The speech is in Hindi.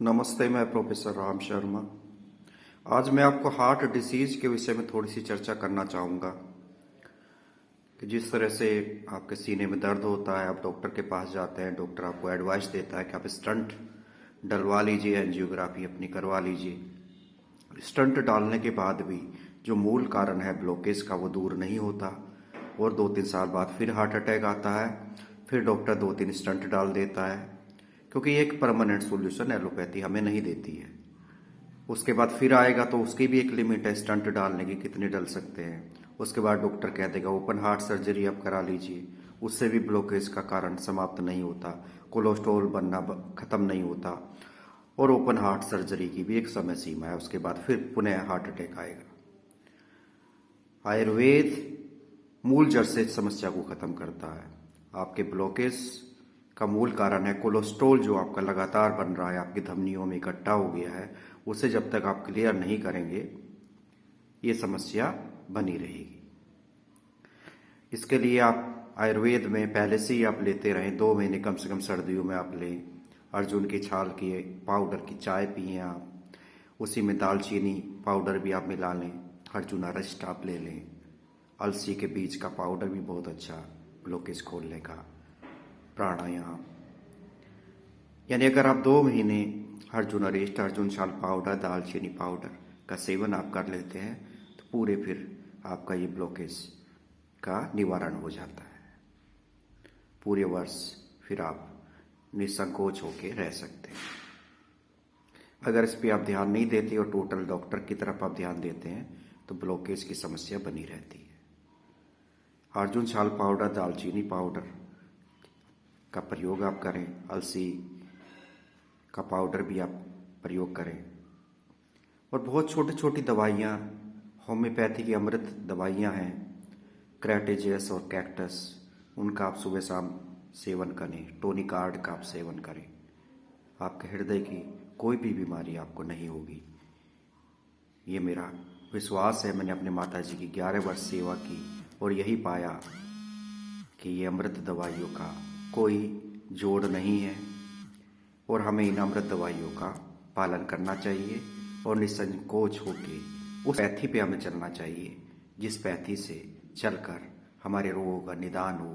नमस्ते, मैं प्रोफेसर राम शर्मा। आज मैं आपको हार्ट डिसीज के विषय में थोड़ी सी चर्चा करना चाहूँगा कि जिस तरह से आपके सीने में दर्द होता है, आप डॉक्टर के पास जाते हैं, डॉक्टर आपको एडवाइस देता है कि आप स्टंट डलवा लीजिए, एंजियोग्राफी अपनी करवा लीजिए। स्टंट डालने के बाद भी जो मूल कारण है ब्लॉकेज का, वो दूर नहीं होता और 2-3 साल बाद फिर हार्ट अटैक आता है। फिर डॉक्टर 2-3 स्टंट डाल देता है, क्योंकि एक परमानेंट सॉल्यूशन एलोपैथी हमें नहीं देती है। उसके बाद फिर आएगा तो उसकी भी एक लिमिट है स्टंट डालने की, कितने डल सकते हैं। उसके बाद डॉक्टर कह देगा ओपन हार्ट सर्जरी आप करा लीजिए, उससे भी ब्लॉकेज का कारण समाप्त नहीं होता, कोलेस्ट्रॉल बनना खत्म नहीं होता और ओपन हार्ट सर्जरी की भी एक समय सीमा है। उसके बाद फिर पुनः हार्ट अटैक आएगा। आयुर्वेद मूल जड़ से समस्या को खत्म करता है। आपके ब्लॉकेज का मूल कारण है कोलेस्ट्रॉल, जो आपका लगातार बन रहा है, आपकी धमनियों में इकट्ठा हो गया है। उसे जब तक आप क्लियर नहीं करेंगे, ये समस्या बनी रहेगी। इसके लिए आप आयुर्वेद में पहले से ही आप लेते रहें, 2 महीने कम से कम सर्दियों में आप लें। अर्जुन की छाल की पाउडर की चाय पिए आप, उसी में दालचीनी पाउडर भी आप मिला लें, अर्जुन अरेस्ट आप ले लें। अलसी के बीज का पाउडर भी बहुत अच्छा ब्लॉकेज खोलने का। प्राणायाम, यानी अगर आप 2 महीने अर्जुन अरेस्ट, अर्जुन छाल पाउडर, दालचीनी पाउडर का सेवन आप कर लेते हैं तो पूरे फिर आपका ये ब्लॉकेज का निवारण हो जाता है। पूरे वर्ष फिर आप निसंकोच होकर रह सकते हैं। अगर इस पर आप ध्यान नहीं देते और टोटल डॉक्टर की तरफ आप ध्यान देते हैं तो ब्लॉकेज की समस्या बनी रहती है। अर्जुन छाल पाउडर, दालचीनी पाउडर का प्रयोग आप करें, अलसी का पाउडर भी आप प्रयोग करें। और बहुत छोटी छोटी दवाइयाँ, होम्योपैथी की अमृत दवाइयाँ हैं, क्रैटेजेस और कैक्टस, उनका आप सुबह शाम सेवन करें। टोनिकार्ड का आप सेवन करें, आपके हृदय की कोई भी बीमारी आपको नहीं होगी। ये मेरा विश्वास है। मैंने अपने माता जी की 11 वर्ष सेवा की और यही पाया कि ये अमृत दवाइयों का कोई जोड़ नहीं है और हमें इन अमृत दवाइयों का पालन करना चाहिए और निसंकोच होकर उस पैथी पे हमें चलना चाहिए जिस पैथी से चलकर हमारे रोगों का निदान हो,